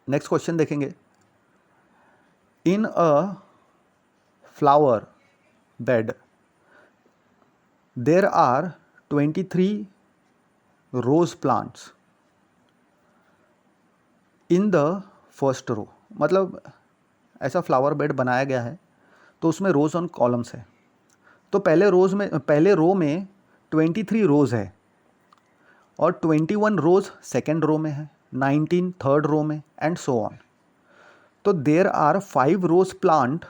Next question देखेंगे। In a flower bed there are 23 rose plants in the first row. मतलब ऐसा flower bed बनाया गया है तो उसमें रोज ऑन कॉलम्स है। तो पहले रो में 23 रोज है और 21 रोज सेकेंड रो में है, 19 थर्ड रो में एंड सो ऑन। तो there are 5 rose plant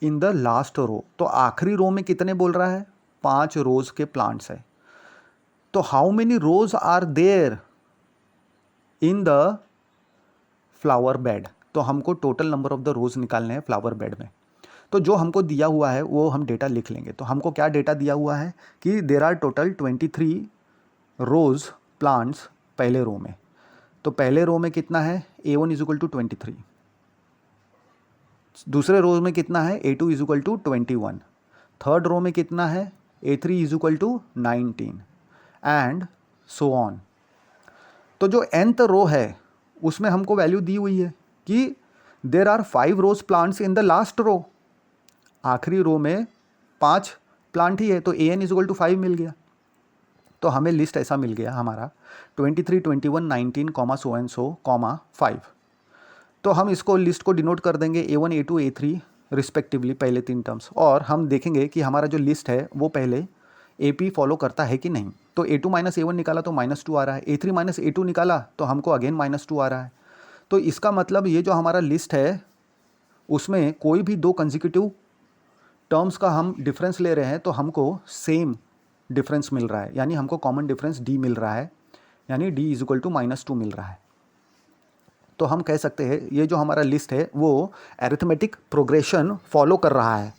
in the last row. तो आखिरी रो में कितने बोल रहा है? 5 रोज के प्लांट्स है। तो how many rose are there in the flower bed? तो हमको total number of the rose निकालने हैं फ्लावर बेड में। तो जो हमको दिया हुआ है वो हम डेटा लिख लेंगे। तो हमको क्या डेटा दिया हुआ है कि there are total 23 rose plants पहले रो में। तो पहले रो में कितना है? A1 is equal to 23। दूसरे रो में कितना है? A2 is equal to 21। Third row में कितना है? A3 is equal to 19 and so on. तो जो nth रो है उसमें हमको वैल्यू दी हुई है कि there are 5 rose plants in the last row. आखिरी रो में 5 प्लांट ही है तो an इज इक्वल टू 5 मिल गया। तो हमें लिस्ट ऐसा मिल गया हमारा 23, 21, 19, सो एंड सो, 5। तो हम इसको लिस्ट को डिनोट कर देंगे A1, A2, A3 रिस्पेक्टिवली, पहले 3 टर्म्स। और हम देखेंगे कि हमारा जो लिस्ट है वो पहले AP फॉलो करता है कि नहीं। तो A2 माइनस A1 निकाला तो -2 आ रहा है, A3 माइनस A2 निकाला तो हमको अगेन -2 आ रहा है। तो इसका मतलब ये जो हमारा लिस्ट है उसमें कोई भी 2 कंसेक्यूटिव टर्म्स का हम डिफरेंस ले रहे हैं तो हमको सेम डिफरेंस मिल रहा है, यानी हमको कॉमन डिफरेंस D मिल रहा है, यानी D इज इक्वल टू -2 मिल रहा है। तो हम कह सकते हैं ये जो हमारा लिस्ट है वो अरिथमेटिक प्रोग्रेशन फॉलो कर रहा है।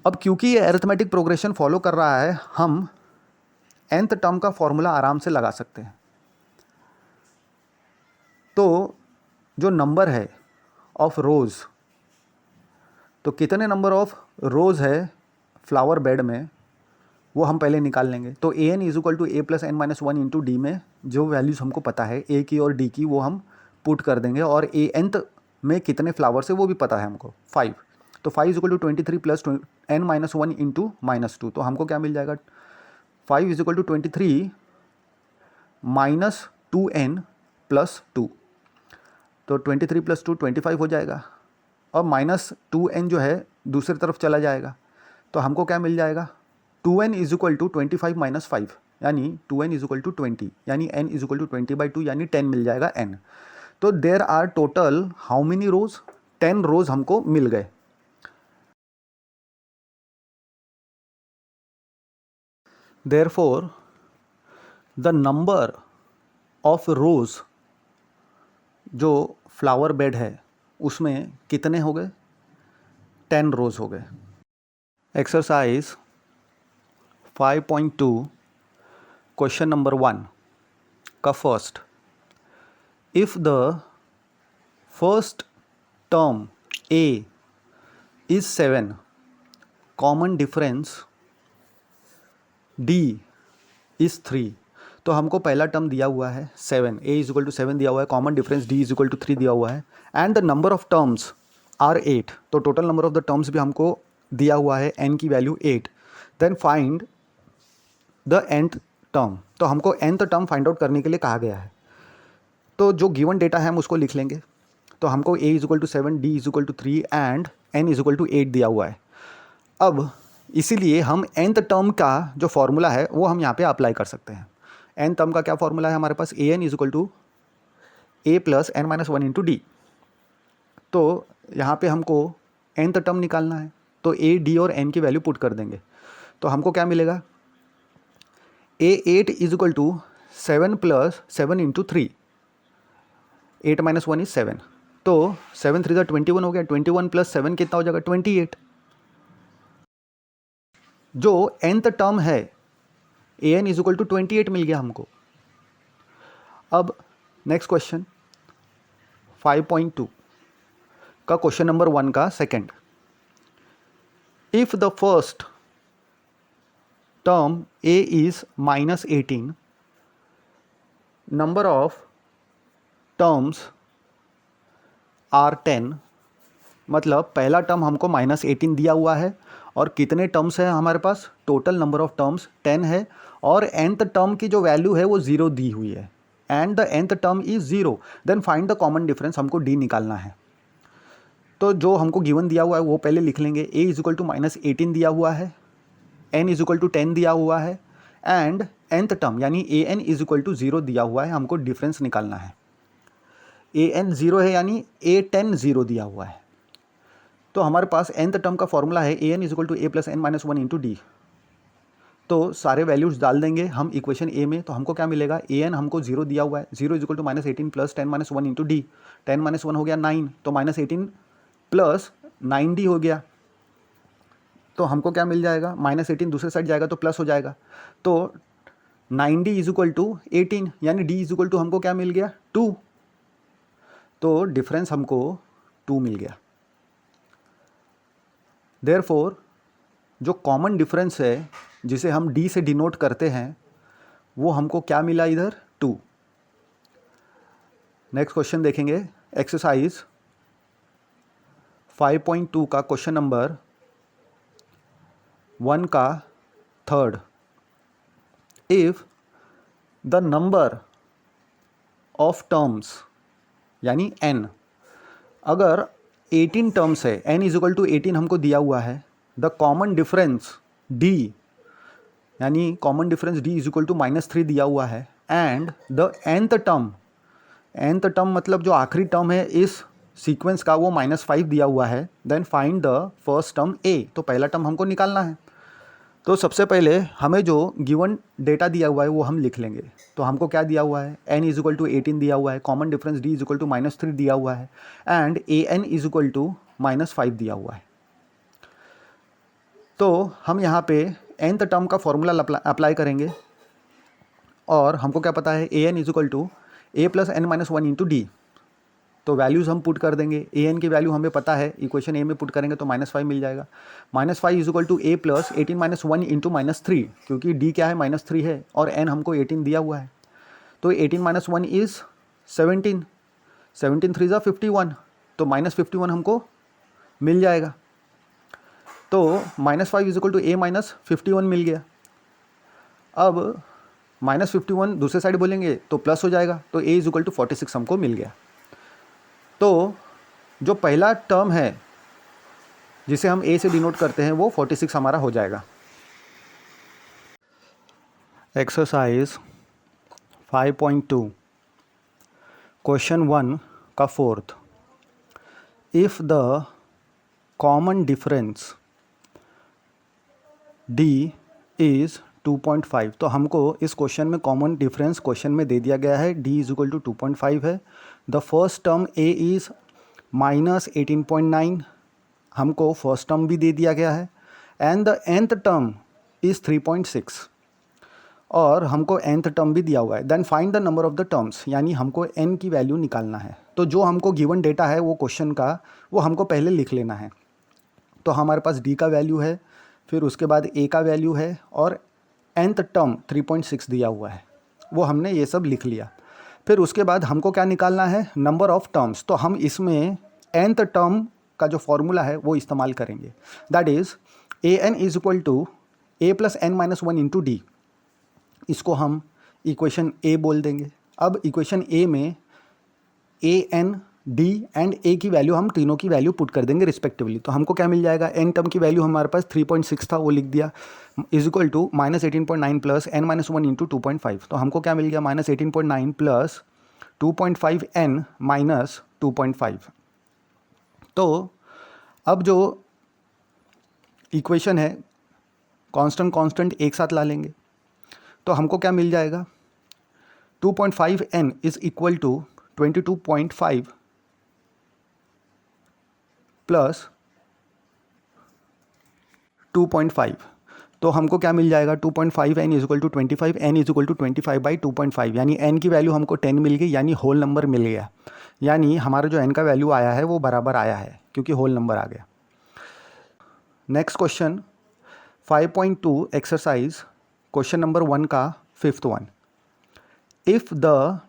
अब क्योंकि ये अरिथमेटिक प्रोग्रेशन फॉलो कर रहा है हम nth टर्म का फॉर्मूला आराम से लगा सकते हैं। तो जो नंबर है ऑफ रोज़, तो कितने नंबर ऑफ रोज़ है फ्लावर बेड में वो हम पहले निकाल लेंगे। तो an is equal to a plus n minus 1 into d में जो वैल्यूज़ हमको पता है a की और d की वो हम पुट कर देंगे, और a nth में कितने फ्लावर्स है वो भी पता है हमको 5। तो 5 is equal to 23 plus n minus 1 into -2। तो हमको क्या मिल जाएगा? 5 is equal to 23 minus 2n plus 2। तो 23 प्लस 2 25 हो जाएगा, और -2n जो है दूसरी तरफ चला जाएगा। तो हमको क्या मिल जाएगा? 2n is equal to 25 minus 5, यानी 2n इज इक्वल टू 20, यानी n इज इक्वल टू 20/2, यानी 10 मिल जाएगा n। तो there are total how many rose? 10 rose हमको मिल गए। Therefore the number of rose जो फ्लावर बेड है उसमें कितने हो गए? 10 रोज हो गए। एक्सरसाइज 5.2 क्वेश्चन नंबर 1 का first, if the first term a is 7, common difference d is 3। तो हमको पहला टर्म दिया हुआ है 7, a इज इक्वल टू 7 दिया हुआ है, common difference d is equal to 3 दिया हुआ है, and the number of terms are 8। तो total number of the terms भी हमको दिया हुआ है, n की value 8। Then find the nth term. तो हमको nth टर्म फाइंड आउट करने के लिए कहा गया है। तो जो गिवन डेटा है हम उसको लिख लेंगे। तो हमको a is equal to 7, d is equal to 3 and n is equal to 8 दिया हुआ है। अब इसीलिए हम nth टर्म का जो फॉर्मूला है वो हम यहाँ पे अप्लाई कर सकते हैं। n टर्म का क्या फॉर्मूला है हमारे पास? an is equal to a plus n minus 1 into d. तो यहाँ पे हमको nth टर्म निकालना है, तो a, d और n की वैल्यू पुट कर देंगे। तो हमको क्या मिलेगा? a8 is equal to 7 plus 7 into 3, 8 minus 1 is 7। तो 7 3 21 हो गया, 21 प्लस 7 कितना हो जाएगा? 28। जो nth टर्म है an इज इक्वल टू 28 मिल गया हमको। अब नेक्स्ट क्वेश्चन 5.2 का क्वेश्चन नंबर 1 का second, if the first term a is -18, number of terms are 10, मतलब पहला टर्म हमको -18 दिया हुआ है और कितने टर्म्स हैं हमारे पास, टोटल नंबर ऑफ टर्म्स 10 है और nth टर्म की जो वैल्यू है वो 0 दी हुई है and the nth term is 0, then find the common difference, हमको d निकालना है। तो जो हमको गिवन दिया हुआ है वो पहले लिख लेंगे। a इज इक्वल टू -18 दिया हुआ है, n इज इक्वल टू 10 दिया हुआ है एंड nth टर्म यानी an इज इक्वल टू 0 दिया हुआ है, हमको डिफरेंस निकालना है। an 0 है यानी a10 0 दिया हुआ है। तो हमारे पास nth टर्म का फॉर्मूला है an is equal to a plus n minus 1 into d. तो सारे वैल्यूज डाल देंगे हम इक्वेशन ए में, तो हमको क्या मिलेगा, an हमको 0 दिया हुआ है, 0 is equal to -18 plus 10 minus 1 into d, 10 minus 1 हो गया 9, तो -18 प्लस 9d हो गया। तो हमको क्या मिल जाएगा, -18 दूसरे साइड जाएगा तो प्लस हो जाएगा, तो 9d इज इक्वल टू 18 यानी d इज इक्वल टू हमको क्या मिल गया 2, तो डिफरेंस हमको 2 मिल गया। देयरफॉर जो कॉमन डिफरेंस है जिसे हम d से डिनोट करते हैं वो हमको क्या मिला इधर 2। नेक्स्ट क्वेश्चन देखेंगे, एक्सरसाइज 5.2 का क्वेश्चन नंबर 1 का third. If the number of terms यानी n, अगर 18 टर्म्स है, n इज इक्वल टू 18 हमको दिया हुआ है, द कॉमन डिफरेंस d यानी common difference d is equal to -3 दिया हुआ है एंड द nth टर्म मतलब जो आखिरी टर्म है इस सीक्वेंस का वो -5 दिया हुआ है, then find the first term a। तो पहला टर्म हमको निकालना है। तो सबसे पहले हमें जो गिवन डेटा दिया हुआ है वो हम लिख लेंगे। तो हमको क्या दिया हुआ है, n इज इक्वल टू 18 दिया हुआ है, common difference d is equal to -3 दिया हुआ है and an is equal to -5 दिया हुआ है। तो हम यहाँ पे nth टर्म का फॉर्मूला अप्लाई करेंगे और हमको क्या पता है, an is equal to a plus n minus 1 into d. तो वैल्यूज़ हम पुट कर देंगे, an की वैल्यू हमें पता है, इक्वेशन a में पुट करेंगे तो -5 मिल जाएगा। -5 is equal to a plus 18 minus 1 into -3, क्योंकि d क्या है -3 है और n हमको 18 दिया हुआ है। तो 18 माइनस 1 इज़ 17, 17 3 ज़ा 51, तो -51 हमको मिल जाएगा। तो -5 is equal to a minus 51 मिल गया। अब -51 दूसरे साइड बोलेंगे तो प्लस हो जाएगा, तो a इज इक्वल टू 46 हमको मिल गया। तो जो पहला टर्म है जिसे हम a से डिनोट करते हैं वो 46 हमारा हो जाएगा। एक्सरसाइज 5.2 क्वेश्चन 1 का fourth. If the common difference d is 2.5, तो हमको इस क्वेश्चन में कॉमन डिफरेंस क्वेश्चन में दे दिया गया है, d इज इक्वल टू 2.5 है। The first term a is -18.9, हमको फर्स्ट टर्म भी दे दिया गया है and the nth term is 3.6 और हमको nth टर्म भी दिया हुआ है। Then find the number of the terms, यानी हमको n की वैल्यू निकालना है। तो जो हमको गिवन डेटा है वो क्वेश्चन का वो हमको पहले लिख लेना है। तो हमारे पास d का वैल्यू है, फिर उसके बाद a का वैल्यू है और nth टर्म 3.6 दिया हुआ है, वो हमने ये सब लिख लिया। फिर उसके बाद हमको क्या निकालना है, नंबर ऑफ़ टर्म्स। तो हम इसमें nth टर्म का जो फॉर्मूला है वो इस्तेमाल करेंगे, that is an is equal to a plus n minus 1 into d. इसको हम इक्वेशन a बोल देंगे। अब इक्वेशन a में a n d and a की वैल्यू हम तीनों की वैल्यू पुट कर देंगे रिस्पेक्टिवली। तो हमको क्या मिल जाएगा, n टर्म की वैल्यू हमारे पास 3.6 था वो लिख दिया, is equal to -18.9 plus n minus 1 into 2.5। तो हमको क्या मिल गया, -18.9 प्लस 2.5 n माइनस 2.5। तो अब जो इक्वेशन है कांस्टेंट कांस्टेंट एक साथ ला लेंगे, तो हमको क्या मिल जाएगा, 2.5 n is equal to 22.5 plus 2.5। तो हमको क्या मिल जाएगा, 2.5 n is equal to 25, n is equal to 25 by 2.5, यानी n की वैल्यू हमको 10 मिल गई, यानी होल नंबर मिल गया। यानी हमारा जो n का वैल्यू आया है वो बराबर आया है क्योंकि होल नंबर आ गया। Next question 5.2 exercise question number 1 का fifth one. If the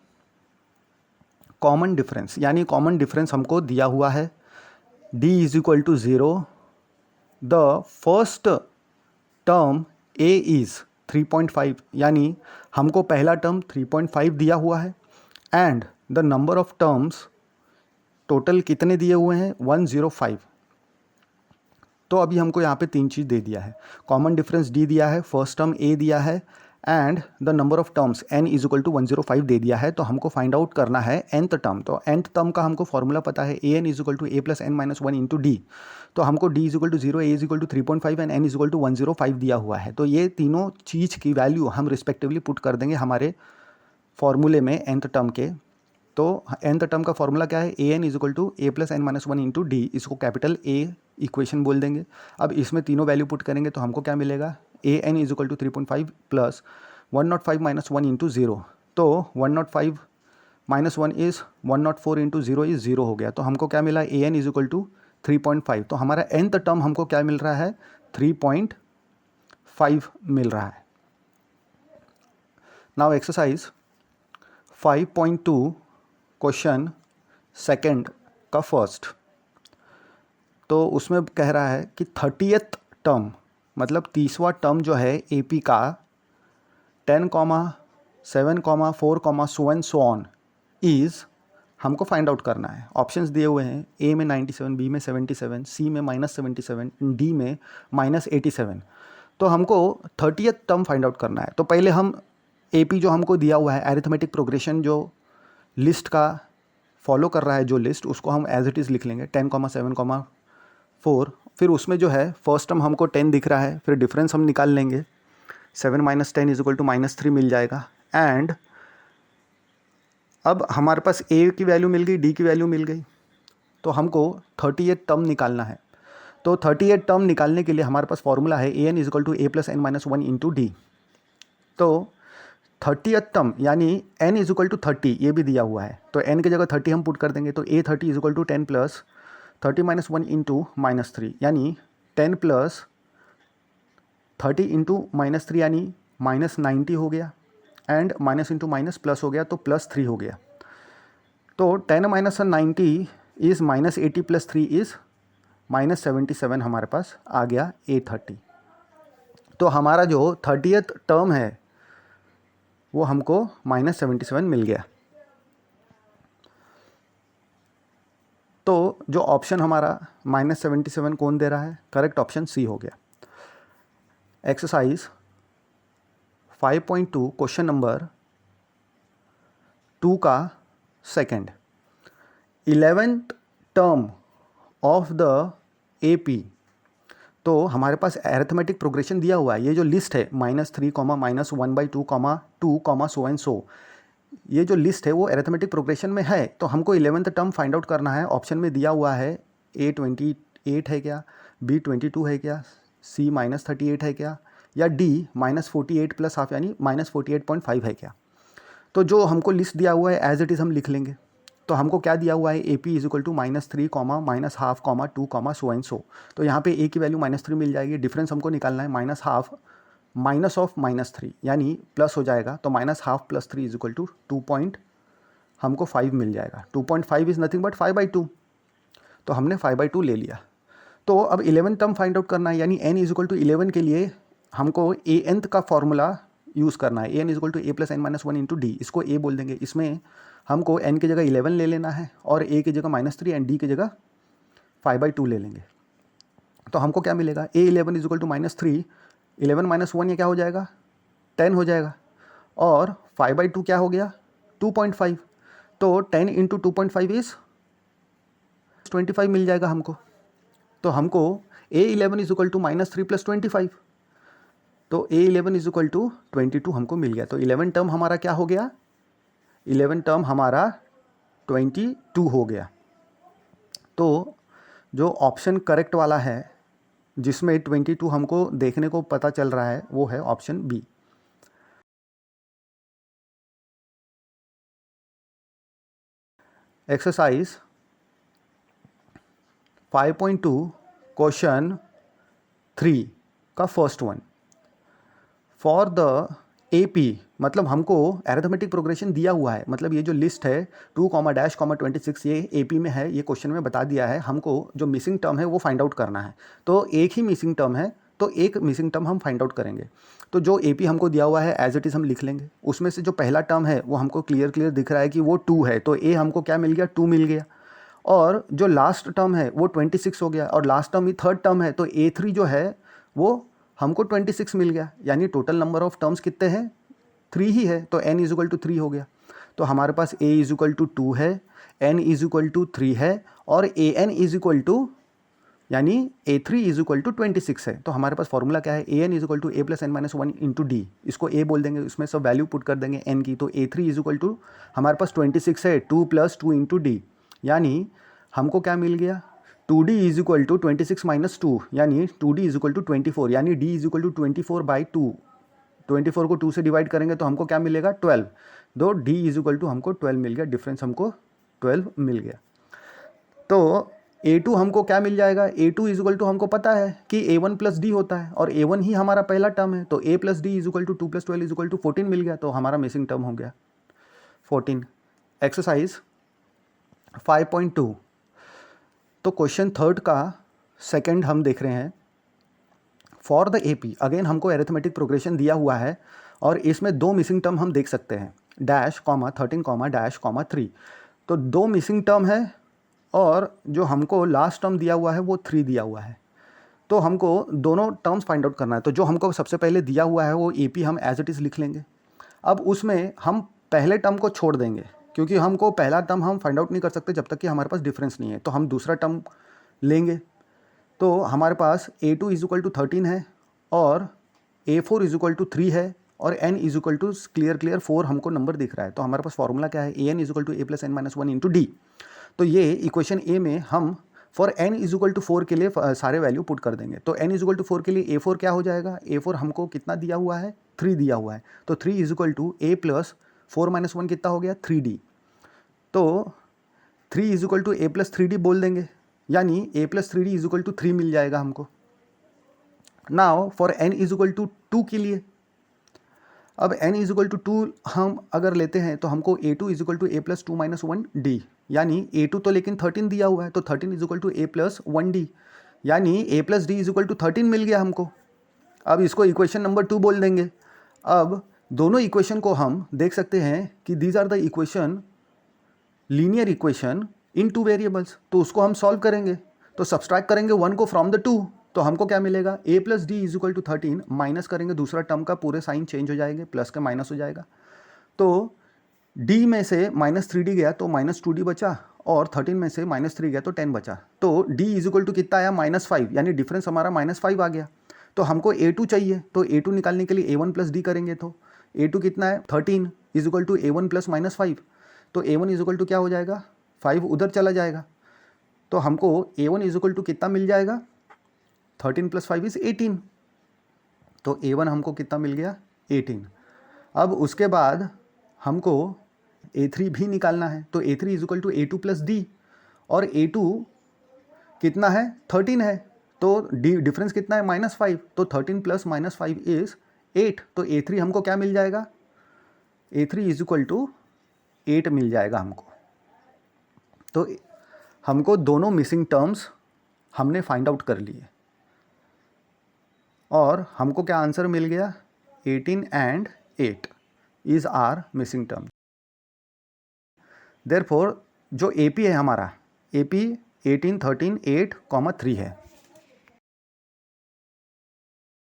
common difference, यानी कॉमन डिफरेंस हमको दिया हुआ है d is equal to 0, the first term a is 3.5, यानी हमको पहला टर्म 3.5 दिया हुआ है and the number of terms total कितने दिए हुए हैं 105। तो अभी हमको यहाँ पे तीन चीज़ दे दिया है, कॉमन डिफरेंस d दिया है, फर्स्ट टर्म a दिया है and the number of terms n is equal to 105 दे दिया है। तो हमको फाइंड आउट करना है nth टर्म। तो nth टर्म का हमको फॉर्मूला पता है an is equal to a plus n minus 1 into d. तो हमको d is equal to 0, a is equal to 3.5 and n is equal to 105 दिया हुआ है। तो ये तीनों चीज़ की वैल्यू हम रिस्पेक्टिवली पुट कर देंगे हमारे फॉर्मूले में nth टर्म के। तो nth टर्म का फॉर्मूला क्या है, an is equal to a plus n minus 1 into d, इसको कैपिटल A इक्वेशन बोल देंगे। अब इसमें तीनों वैल्यू पुट करेंगे तो हमको क्या मिलेगा, an is equal to 3.5 plus 105 minus 1 into 0। तो 105 माइनस 1 इज़ 104 इंटू 0 इज़ 0 हो गया। तो हमको क्या मिला, an इज इक्वल टू 3.5। तो हमारा nth टर्म हमको क्या मिल रहा है, 3.5 मिल रहा है। नाउ एक्सरसाइज 5.2 क्वेश्चन सेकंड का फर्स्ट। तो उसमें कह रहा है कि 30th टर्म, मतलब 30वां टर्म जो है AP का 10, 7, 4, so and so on is हमको फाइंड आउट करना है। ऑप्शंस दिए हुए हैं, A में 97, B में 77, C में -77, D में -87। तो हमको 30th टर्म फाइंड आउट करना है। तो पहले हम AP जो हमको दिया हुआ है एरिथमेटिक प्रोग्रेशन जो लिस्ट का फॉलो कर रहा है, जो लिस्ट, उसको हम एज इट इज़ लिख लेंगे 10, 7, 4। फिर उसमें जो है फर्स्ट टर्म हमको 10 दिख रहा है, फिर डिफरेंस हम निकाल लेंगे, 7 माइनस 10 इज इक्वल टू -3 मिल जाएगा। एंड अब हमारे पास a की वैल्यू मिल गई, d की वैल्यू मिल गई, तो हमको 30th टर्म निकालना है। तो 30th टर्म निकालने के लिए हमारे पास फॉर्मूला है an is equal to a plus n minus 1 into d. तो 30th टर्म यानी n इज इक्वल टू 30, ये भी दिया हुआ है, तो n की जगह 30 हम पुट कर देंगे। तो a 30 is equal to 10 plus 30 minus 1 into -3, यानी 10 प्लस 30 इंटू -3 यानी -90 हो गया, and minus into minus plus हो गया, तो +3 हो गया। तो 10 माइनस 90 इज़ -80 प्लस 3 इज़ -77 हमारे पास आ गया A30। तो हमारा जो 30th टर्म है वो हमको -77 मिल गया। तो जो ऑप्शन हमारा -77 कौन दे रहा है, करेक्ट ऑप्शन C हो गया। एक्सरसाइज 5.2 क्वेश्चन नंबर 2 का second, 11th term of the AP। तो हमारे पास अरिथमेटिक प्रोग्रेशन दिया हुआ है, ये जो लिस्ट है -3, -1/2, 2, सो एंड सो, ये जो लिस्ट है वो अरिथमेटिक प्रोग्रेशन में है। तो हमको 11th टर्म फाइंड आउट करना है। ऑप्शन में दिया हुआ है A 28 है क्या, B 22 है क्या, C -38 है क्या, या D -48 प्लस हाफ यानी -48.5 है क्या। तो जो हमको लिस्ट दिया हुआ है एज इट इज़ हम लिख लेंगे। तो हमको क्या दिया हुआ है, AP is equal to -3, -half, 2, so and so. तो यहाँ पे A की वैल्यू -3 मिल जाएगी, डिफरेंस हमको निकालना है -हाफ माइनस ऑफ -3 यानी प्लस हो जाएगा। तो -half plus 3 is equal to 2.5 मिल जाएगा। 2.5 इज़ नथिंग बट 5/2। तो हमने 5/2 ले लिया। तो अब 11th टर्म फाइंड आउट करना है, यानी n इज इक्वल टू 11 के लिए हमको anth का फॉर्मूला यूज़ करना है। an is equal to a plus n minus 1 into d, इसको a बोल देंगे। इसमें हमको n की जगह 11 ले लेना है और a की जगह -3 एंड d की जगह 5/2 ले लेंगे। तो हमको क्या मिलेगा, a11 is equal to -3, 11 minus 1 ये क्या हो जाएगा, 10 हो जाएगा, और 5/2 क्या हो गया, 2.5। तो 10 इंटू 2.5 इज़ 25 मिल जाएगा हमको। तो हमको a11 is equal to -3 plus 25, तो a11 इज इक्वल टू 22 हमको मिल गया। तो 11 टर्म हमारा क्या हो गया, 11 टर्म हमारा 22 हो गया। तो जो ऑप्शन करेक्ट वाला है जिसमें 22 हमको देखने को पता चल रहा है वो है ऑप्शन बी। एक्सरसाइज 5.2 क्वेश्चन 3 का first one, for the AP मतलब हमको अरिथमेटिक प्रोग्रेशन दिया हुआ है, मतलब ये जो लिस्ट है 2, -26, ये AP में है, ये क्वेश्चन में बता दिया है। हमको जो मिसिंग टर्म है वो फाइंड आउट करना है। तो एक ही मिसिंग टर्म है, तो एक मिसिंग टर्म हम फाइंड आउट करेंगे। तो जो AP हमको दिया हुआ है एज इट इज़ हम लिख लेंगे। उसमें से जो पहला टर्म है वो हमको क्लियर दिख रहा है कि वो 2 है, तो A हमको क्या मिल गया, 2 मिल गया। और जो लास्ट टर्म है वो 26 हो गया, और लास्ट टर्म ही थर्ड टर्म है, तो A3 जो है वो हमको 26 मिल गया। यानी टोटल नंबर ऑफ टर्म्स कितने हैं, 3 ही है, तो n इज इक्वल टू 3 हो गया। तो हमारे पास a इज इक्वल टू 2 है, n इज इक्वल टू 3 है, और an इज इक्वल टू यानी a3 इज इक्वल टू 26 है। तो हमारे पास फॉर्मूला क्या है, an is equal to a plus n minus 1 into d. इसको a बोल देंगे, उसमें सब वैल्यू पुट कर देंगे n की। तो a3 इज इक्वल टू हमारे पास 26 है, 2 प्लस 2 इंटू डी, यानी हमको क्या मिल गया, 2d is equal to 26 minus 2, यानी 2d इज इक्वल टू 24, यानी d इज इक्वल टू 24/2। 24 को 2 से डिवाइड करेंगे तो हमको क्या मिलेगा, 12। दो d इज इक्वल टू हमको 12 मिल गया, डिफरेंस हमको 12 मिल गया। तो a2 हमको क्या मिल जाएगा, a2 इज इक्वल टू हमको पता है कि a1 प्लस डी होता है, और a1 ही हमारा पहला टर्म है, तो a plus d is equal to 2 plus 12 is equal to 14 मिल गया। तो हमारा मिसिंग टर्म हो गया 14। एक्सरसाइज 5.2। तो क्वेश्चन थर्ड का सेकंड हम देख रहे हैं। फॉर द AP, अगेन हमको अरिथमेटिक प्रोग्रेशन दिया हुआ है, और इसमें 2 मिसिंग टर्म हम देख सकते हैं, dash comma 13 comma dash comma 3। तो 2 मिसिंग टर्म है, और जो हमको लास्ट टर्म दिया हुआ है वो 3 दिया हुआ है। तो हमको दोनों टर्म्स फाइंड आउट करना है। तो जो हमको सबसे पहले दिया हुआ है वो AP हम एज इट इज़ लिख लेंगे। अब उसमें हम पहले टर्म को छोड़ देंगे, क्योंकि हमको पहला टर्म हम फाइंड आउट नहीं कर सकते जब तक कि हमारे पास डिफरेंस नहीं है, तो हम दूसरा टर्म लेंगे। तो हमारे पास a2 इज इक्वल टू 13 है, और a4 इज इक्वल टू 3 है, और n is equal to clear 4 हमको नंबर दिख रहा है। तो हमारे पास फॉर्मूला क्या है, an is equal to a plus n minus 1 into d. तो ये इक्वेशन ए में हम for n is equal to 4 के लिए सारे वैल्यू पुट कर देंगे। तो n इज इक्वल टू 4 के लिए a4 क्या हो जाएगा, a4 हमको कितना दिया हुआ है, 3 दिया हुआ है। तो 3 is equal to a plus 4 minus 1 कितना हो गया, 3d। तो 3 is equal to a plus 3d बोल देंगे, यानी a plus 3d is equal to 3 मिल जाएगा हमको। Now for n is equal to 2 के लिए, अब n इज इक्वल टू 2 हम अगर लेते हैं तो हमको a2 is equal to a plus 2 minus 1 d, यानी a2 तो लेकिन 13 दिया हुआ है, तो 13 is equal to a plus 1 d, यानी a plus d is equal to 13 मिल गया हमको। अब इसको इक्वेशन नंबर 2 बोल देंगे। अब दोनों इक्वेशन को हम देख सकते हैं कि these are the equation, linear equation in 2 variables. तो उसको हम सॉल्व करेंगे, तो सब्सट्रैक्ट करेंगे 1 को फ्रॉम द 2, तो हमको क्या मिलेगा, a plus d is equal to 13, minus करेंगे दूसरा टर्म का, पूरे साइन चेंज हो जाएंगे, प्लस के माइनस हो जाएगा। तो d में से -3d गया तो -2d बचा, और 13 में से -3 गया तो 10 बचा। तो d इज इक्वल टू कितना आया, -5, यानी डिफरेंस हमारा -5 आ गया। तो हमको a2 चाहिए, तो a2 निकालने के लिए a1 प्लस डी करेंगे। तो a2 कितना है, 13 is equal to a1 plus -5, तो a1 इज इक्वल टू क्या हो जाएगा, 5 उधर चला जाएगा। तो हमको a1 इज इक्वल टू कितना मिल जाएगा, 13 प्लस 5 इज 18। तो a1 हमको कितना मिल गया, 18। अब उसके बाद हमको a3 भी निकालना है, तो a3 is equal to a2 plus d, और a2 कितना है, 13 है, तो डी डिफरेंस कितना है, -5, तो 13 प्लस -5 इज 8। तो a3 हमको क्या मिल जाएगा, a3 इज इक्वल टू 8 मिल जाएगा हमको। तो हमको दोनों मिसिंग टर्म्स हमने फाइंड आउट कर लिए, और हमको क्या आंसर मिल गया, 18 and 8 is are missing term. Therefore जो AP है हमारा, AP 18, 13, 8, 3 है।